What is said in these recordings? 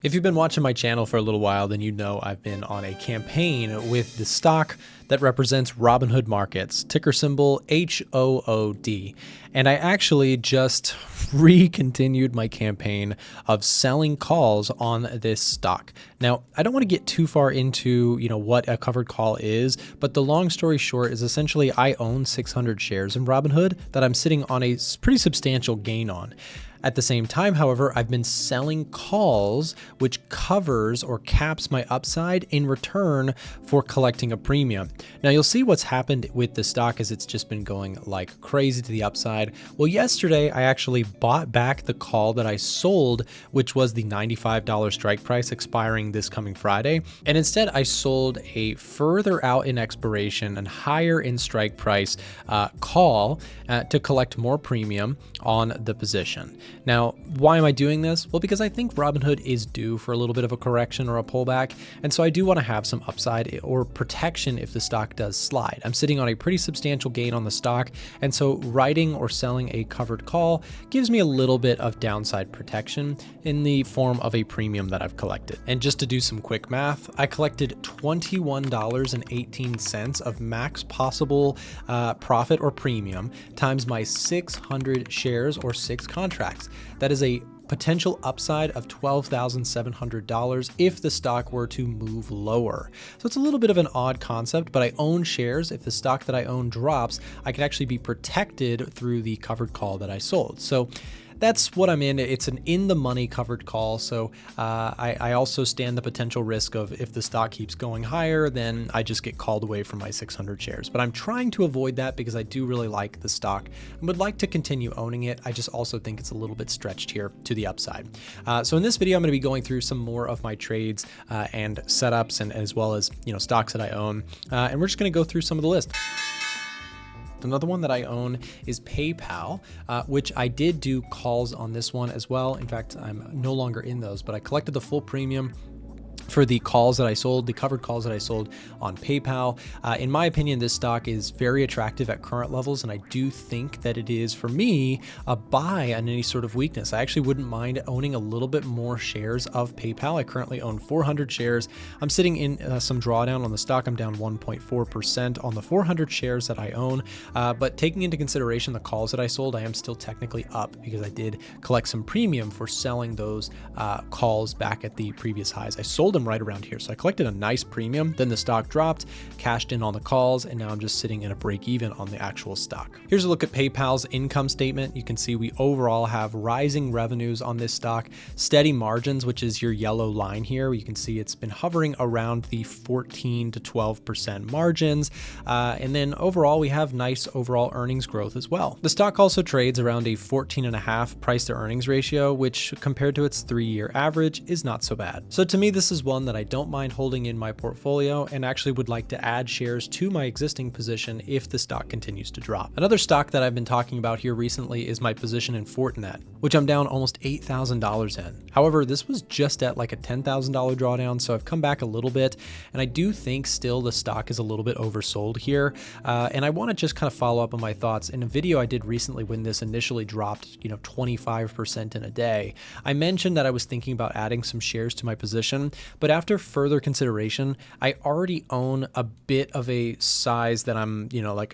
If you've been watching my channel for a little while, then you know I've been on a campaign with the stock that represents Robinhood Markets, ticker symbol HOOD. And I actually just continued my campaign of selling calls on this stock. Now, I don't want to get too far into, what a covered call is, but the long story short is essentially I own 600 shares in Robinhood that I'm sitting on a pretty substantial gain on. At the same time, however, I've been selling calls, which covers or caps my upside in return for collecting a premium. Now, you'll see what's happened with the stock as it's just been going like crazy to the upside. Well, yesterday, I actually bought back the call that I sold, which was the $95 strike price expiring this coming Friday. And instead, I sold a further out in expiration and higher in strike price call to collect more premium on the position. Now, why am I doing this? Well, because I think Robinhood is due for a little bit of a correction or a pullback. And so I do want to have some upside or protection if the stock does slide. I'm sitting on a pretty substantial gain on the stock. And so writing or selling a covered call gives me a little bit of downside protection in the form of a premium that I've collected. And just to do some quick math, I collected $21.18 of max possible profit or premium times my 600 shares or 6 contracts. That is a potential upside of $12,700 if the stock were to move lower. So it's a little bit of an odd concept, but I own shares. If the stock that I own drops, I can actually be protected through the covered call that I sold. So that's what I'm in. It's an in-the-money covered call. So I also stand the potential risk of if the stock keeps going higher, then I just get called away from my 600 shares. But I'm trying to avoid that because I do really like the stock and would like to continue owning it. I just also think it's a little bit stretched here to the upside. So in this video, I'm going to be going through some more of my trades and setups and as well as stocks that I own. And we're just going to go through some of the list. Another one that I own is PayPal, which I did do calls on this one as well. In fact, I'm no longer in those, but I collected the full premium for the calls that I sold, the covered calls that I sold on PayPal. In my opinion, this stock is very attractive at current levels, and I do think that it is, for me, a buy on any sort of weakness. I actually wouldn't mind owning a little bit more shares of PayPal. I currently own 400 shares. I'm sitting in some drawdown on the stock. I'm down 1.4% on the 400 shares that I own, but taking into consideration the calls that I sold, I am still technically up because I did collect some premium for selling those calls back at the previous highs. I sold them right around here. So I collected a nice premium, then the stock dropped, cashed in on the calls, and now I'm just sitting in a break even on the actual stock. Here's a look at PayPal's income statement. You can see we overall have rising revenues on this stock, steady margins, which is your yellow line here. You can see it's been hovering around the 14 to 12% margins. And then overall, we have nice overall earnings growth as well. The stock also trades around a 14.5 price to earnings ratio, which compared to its 3-year average is not so bad. So to me, this is one that I don't mind holding in my portfolio and actually would like to add shares to my existing position if the stock continues to drop. Another stock that I've been talking about here recently is my position in Fortinet, which I'm down almost $8,000 in. However, this was just at like a $10,000 drawdown, so I've come back a little bit, and I do think still the stock is a little bit oversold here. And I want to just kind of follow up on my thoughts. In a video I did recently when this initially dropped, 25% in a day, I mentioned that I was thinking about adding some shares to my position, but after further consideration, I already own a bit of a size that I'm,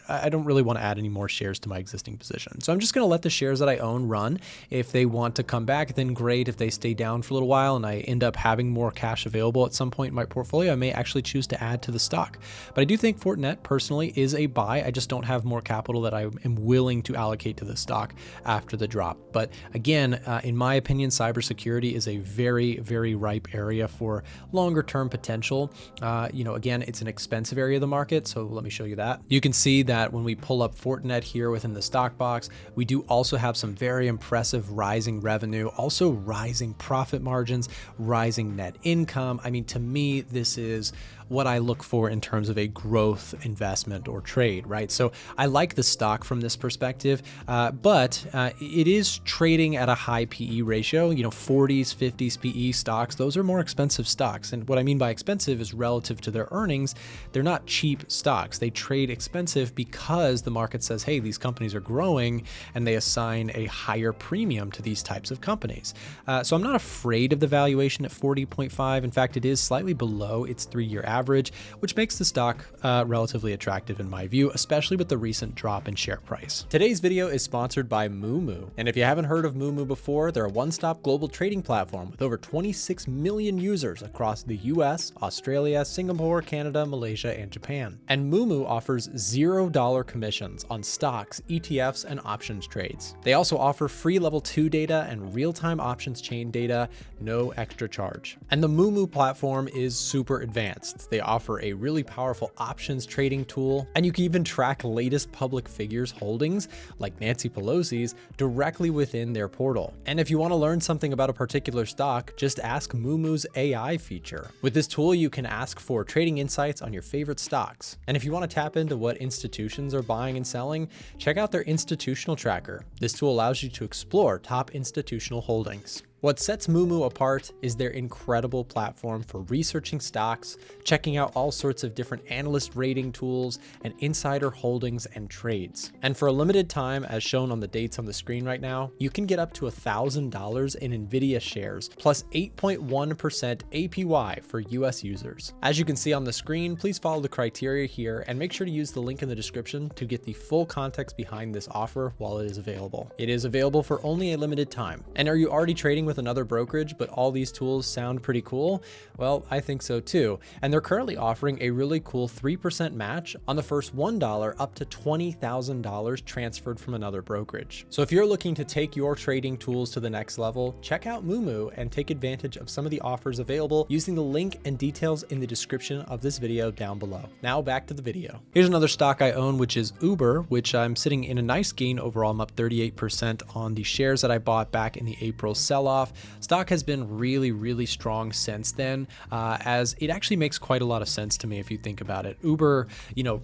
I don't really want to add any more shares to my existing position. So I'm just going to let the shares that I own run. If they want to come back, then great. If they stay down for a little while and I end up having more cash available at some point in my portfolio, I may actually choose to add to the stock. But I do think Fortinet personally is a buy. I just don't have more capital that I am willing to allocate to the stock after the drop. But again, in my opinion, cybersecurity is a very, very ripe area for longer term potential. Again, it's an expensive area of the market. So let me show you that. You can see that when we pull up Fortinet here within the stock box, we do also have some very impressive rising revenue, also rising profit margins, rising net income. I mean, to me, this is what I look for in terms of a growth investment or trade, right? So I like the stock from this perspective, but it is trading at a high PE ratio, 40s, 50s PE stocks. Those are more expensive stocks. stocks. And what I mean by expensive is relative to their earnings. They're not cheap stocks. They trade expensive because the market says, hey, these companies are growing, and they assign a higher premium to these types of companies. So I'm not afraid of the valuation at 40.5. In fact, it is slightly below its 3-year average, which makes the stock relatively attractive in my view, especially with the recent drop in share price. Today's video is sponsored by Moomoo. And if you haven't heard of Moomoo before, they're a one-stop global trading platform with over 26 million users across the US, Australia, Singapore, Canada, Malaysia, and Japan. And Moomoo offers $0 commissions on stocks, ETFs, and options trades. They also offer free level 2 data and real-time options chain data, no extra charge. And the Moomoo platform is super advanced. They offer a really powerful options trading tool, and you can even track latest public figures holdings like Nancy Pelosi's directly within their portal. And if you want to learn something about a particular stock, just ask Moomoo's AI feature. With this tool, you can ask for trading insights on your favorite stocks. And if you want to tap into what institutions are buying and selling, check out their institutional tracker. This tool allows you to explore top institutional holdings. What sets Moomoo apart is their incredible platform for researching stocks, checking out all sorts of different analyst rating tools, and insider holdings and trades. And for a limited time, as shown on the dates on the screen right now, you can get up to $1,000 in Nvidia shares, plus 8.1% APY for US users. As you can see on the screen, please follow the criteria here and make sure to use the link in the description to get the full context behind this offer while it is available. It is available for only a limited time. And are you already trading with another brokerage, but all these tools sound pretty cool? Well, I think so too. And they're currently offering a really cool 3% match on the first $1 up to $20,000 transferred from another brokerage. So if you're looking to take your trading tools to the next level, check out Moomoo and take advantage of some of the offers available using the link and details in the description of this video down below. Now back to the video. Here's another stock I own, which is Uber, which I'm sitting in a nice gain overall. I'm up 38% on the shares that I bought back in the April sell-off. Stock has been really strong since then, as it actually makes quite a lot of sense to me if you think about it. Uber,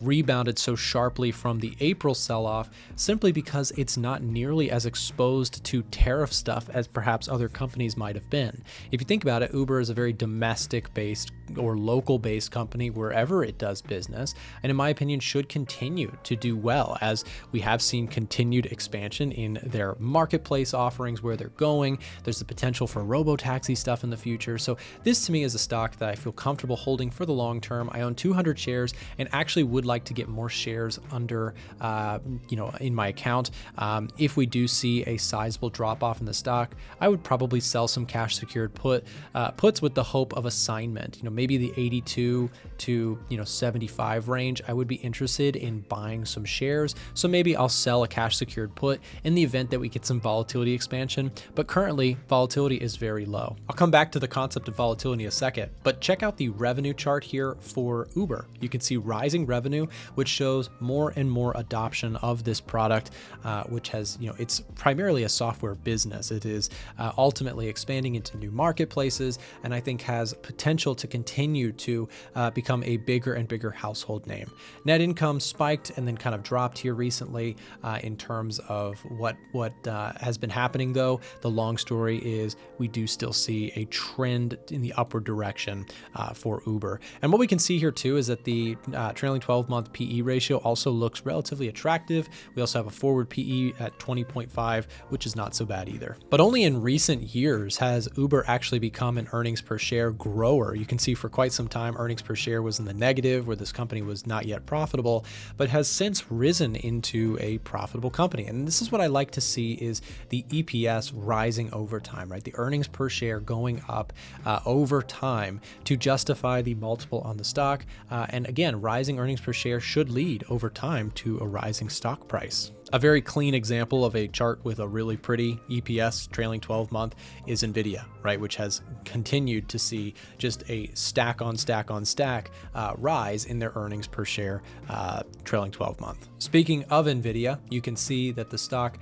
rebounded so sharply from the April sell-off simply because it's not nearly as exposed to tariff stuff as perhaps other companies might have been. If you think about it, Uber is a very domestic-based or local-based company wherever it does business, and in my opinion should continue to do well, as we have seen continued expansion in their marketplace offerings, where they're going. There's the potential for robo-taxi stuff in the future. So this to me is a stock that I feel comfortable holding for the long term. I own 200 shares and actually would like to get more shares under, in my account. If we do see a sizable drop off in the stock, I would probably sell some cash secured puts with the hope of assignment. Maybe the 82 to 75 range. I would be interested in buying some shares. So maybe I'll sell a cash secured put in the event that we get some volatility expansion. But currently, volatility is very low. I'll come back to the concept of volatility in a second, but check out the revenue chart here for Uber. You can see rising revenue, which shows more and more adoption of this product, which has, it's primarily a software business. It is ultimately expanding into new marketplaces, and I think has potential to continue to become a bigger and bigger household name. Net income spiked and then kind of dropped here recently in terms of what has been happening though. The long story is we do still see a trend in the upward direction for Uber. And what we can see here too is that the trailing 12-month PE ratio also looks relatively attractive. We also have a forward PE at 20.5, which is not so bad either. But only in recent years has Uber actually become an earnings per share grower. You can see for quite some time earnings per share was in the negative, where this company was not yet profitable, but has since risen into a profitable company. And this is what I like to see, is the EPS rising over time, right? The earnings per share going up over time to justify the multiple on the stock. And again, rising earnings per share should lead over time to a rising stock price. A very clean example of a chart with a really pretty EPS trailing 12-month is Nvidia, right? Which has continued to see just a stack on stack on stack rise in their earnings per share trailing 12-month. Speaking of Nvidia, you can see that the stock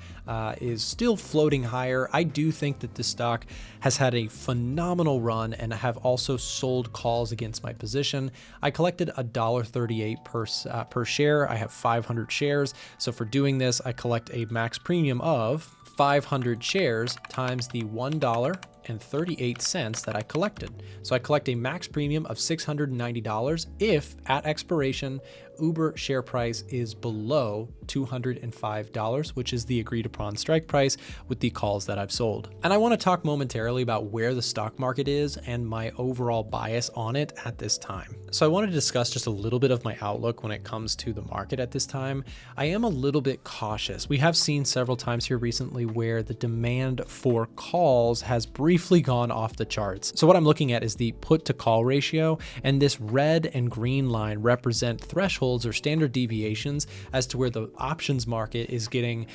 is still floating higher. I do think that this stock has had a phenomenal run, and I have also sold calls against my position. I collected $1.38 per share. I have 500 shares. So for doing this, I collect a max premium of 500 shares times the $1 $2.38 that I collected. So I collect a max premium of $690 if at expiration, Uber share price is below $205, which is the agreed upon strike price with the calls that I've sold. And I want to talk momentarily about where the stock market is and my overall bias on it at this time. So I want to discuss just a little bit of my outlook when it comes to the market at this time. I am a little bit cautious. We have seen several times here recently where the demand for calls has briefly gone off the charts. So what I'm looking at is the put to call ratio, and this red and green line represent thresholds or standard deviations as to where the options market is getting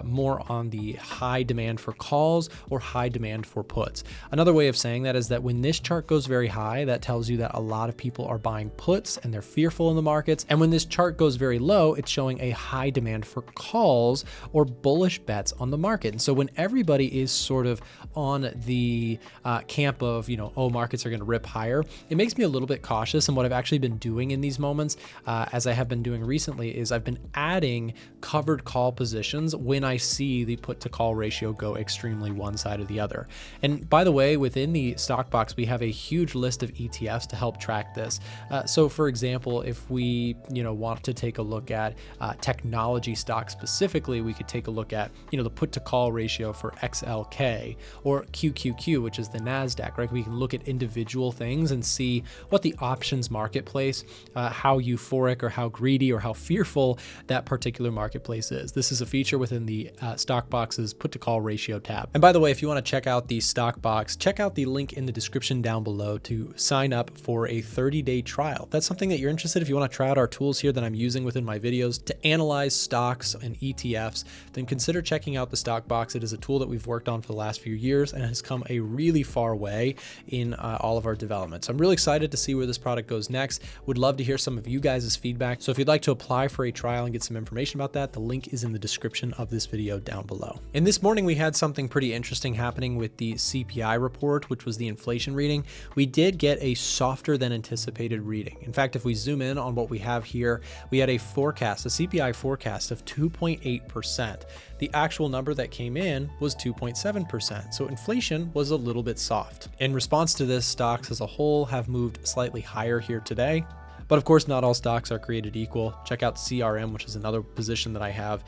more on the high demand for calls or high demand for puts. Another way of saying that is that when this chart goes very high, that tells you that a lot of people are buying puts and they're fearful in the markets. And when this chart goes very low, it's showing a high demand for calls or bullish bets on the market. And so when everybody is sort of on the camp of, oh, markets are going to rip higher, it makes me a little bit cautious. And what I've actually been doing in these moments, as I have been doing recently, is I've been adding covered call positions when I see the put to call ratio go extremely one side or the other. And by the way, within the stock box, we have a huge list of ETFs to help track this. So for example, if we want to take a look at technology stocks specifically, we could take a look at the put to call ratio for XLK or QQQ, which is the NASDAQ, right? We can look at individual things and see what the options marketplace, how euphoric or how greedy or how fearful that particular marketplace is. This is a feature within the stock box's put to call ratio tab. And by the way, if you want to check out the stock box, check out the link in the description down below to sign up for a 30-day trial. If that's something that you're interested in, if you want to try out our tools here that I'm using within my videos to analyze stocks and ETFs, then consider checking out the stock box. It is a tool that we've worked on for the last few years and has come a really far way in all of our developments. I'm really excited to see where this product goes next. Would love to hear some of you guys' feedback. So if you'd like to apply for a trial and get some information about that, the link is in the description of this video down below. And this morning we had something pretty interesting happening with the CPI report, which was the inflation reading. We did get a softer than anticipated reading. In fact, if we zoom in on what we have here, we had a forecast, a CPI forecast of 2.8%. The actual number that came in was 2.7%. So inflation was a little bit soft. In response to this, stocks as a whole have moved slightly higher here today. But of course, not all stocks are created equal. Check out CRM, which is another position that I have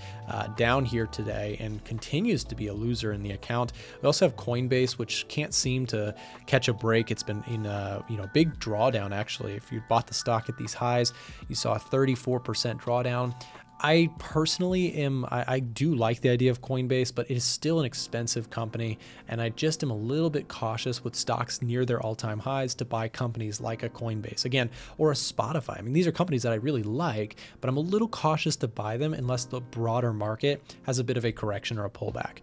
down here today and continues to be a loser in the account. We also have Coinbase, which can't seem to catch a break. It's been in a big drawdown, actually. If you bought the stock at these highs, you saw a 34% drawdown. I personally I do like the idea of Coinbase, but it is still an expensive company, and I just am a little bit cautious with stocks near their all-time highs to buy companies like a Coinbase, again, or a Spotify. I mean, these are companies that I really like, but I'm a little cautious to buy them unless the broader market has a bit of a correction or a pullback.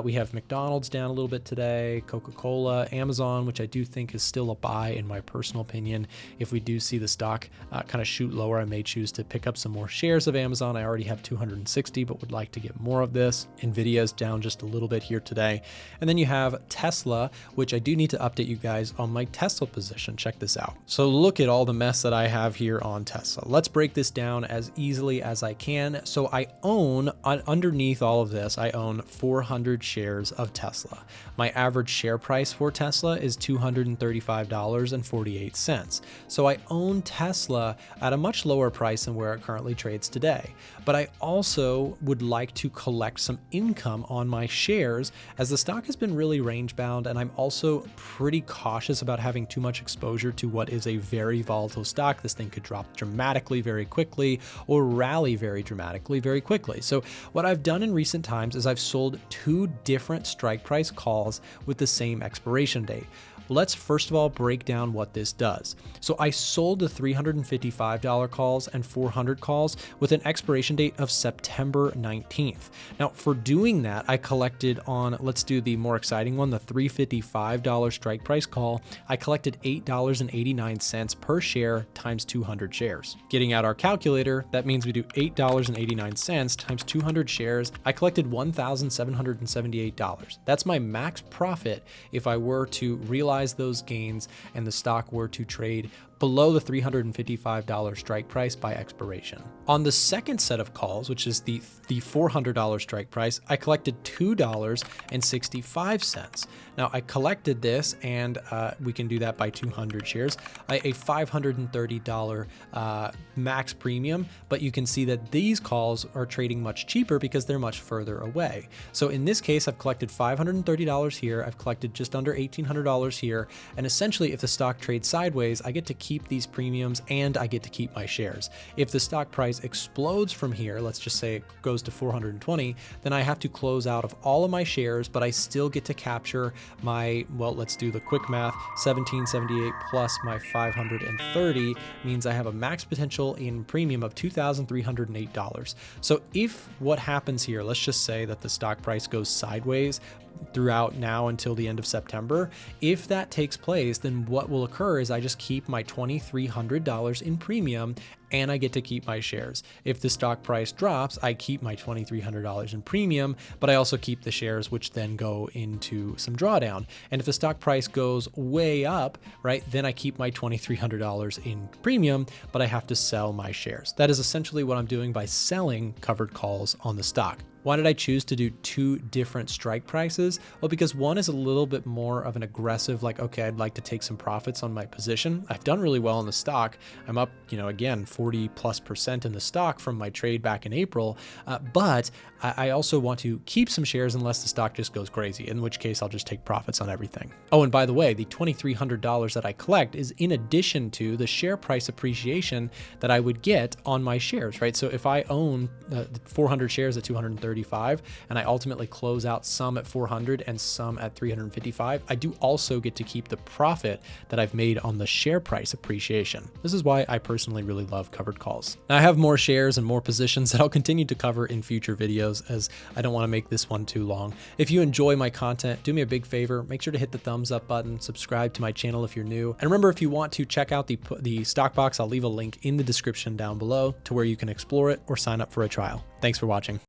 We have McDonald's down a little bit today, Coca-Cola, Amazon, which I do think is still a buy in my personal opinion. If we do see the stock kind of shoot lower, I may choose to pick up some more shares of Amazon. I already have 260, but would like to get more of this. Nvidia is down just a little bit here today. And then you have Tesla, which I do need to update you guys on my Tesla position. Check this out. So look at all the mess that I have here on Tesla. Let's break this down as easily as I can. So I own, underneath all of this, I own 400 shares of Tesla. My average share price for Tesla is $235.48. So I own Tesla at a much lower price than where it currently trades today. But I also would like to collect some income on my shares, as the stock has been really range bound, and I'm also pretty cautious about having too much exposure to what is a very volatile stock. This thing could drop dramatically very quickly or rally very dramatically very quickly. So what I've done in recent times is I've sold 2 different strike price calls with the same expiration date. Let's first of all break down what this does. So I sold the $355 calls and 400 calls with an expiration date of September 19th. Now for doing that, I collected on, let's do the more exciting one, the $355 strike price call. I collected $8.89 per share times 200 shares. Getting out our calculator, that means we do $8.89 times 200 shares. I collected $1,778. That's my max profit if I were to realize realize those gains and the stock were to trade below the $355 strike price by expiration. On the second set of calls, which is the $400 strike price, I collected $2.65. Now I collected this, and we can do that by 200 shares, a $530 max premium, but you can see that these calls are trading much cheaper because they're much further away. So in this case, I've collected $530 here, I've collected just under $1,800 here, and essentially if the stock trades sideways, I get to keep these premiums and I get to keep my shares. If the stock price explodes from here, let's just say it goes to 420, then I have to close out of all of my shares, but I still get to capture my, well, let's do the quick math, 1778 plus my 530 means I have a max potential in premium of $2,308. So if what happens here, let's just say that the stock price goes sideways throughout now until the end of September, if that takes place, then what will occur is I just keep my $2,300 in premium and I get to keep my shares. If the stock price drops, I keep my $2,300 in premium, but I also keep the shares, which then go into some drawdown. And if the stock price goes way up, right, then I keep my $2,300 in premium, but I have to sell my shares. That is essentially what I'm doing by selling covered calls on the stock. Why did I choose to do two different strike prices? Well, because one is a little bit more of an aggressive, like, okay, I'd like to take some profits on my position. I've done really well in the stock. I'm up, again, 40+% in the stock from my trade back in April. But I also want to keep some shares unless the stock just goes crazy, in which case I'll just take profits on everything. Oh, and by the way, the $2,300 that I collect is in addition to the share price appreciation that I would get on my shares, right? So if I own 400 shares at 235 and I ultimately close out some at 400 and some at 355, I do also get to keep the profit that I've made on the share price appreciation. This is why I personally really love covered calls. Now, I have more shares and more positions that I'll continue to cover in future videos, as I don't want to make this one too long. If you enjoy my content, do me a big favor, make sure to hit the thumbs up button, subscribe to my channel if you're new. And remember, if you want to check out the stock box, I'll leave a link in the description down below to where you can explore it or sign up for a trial. Thanks for watching.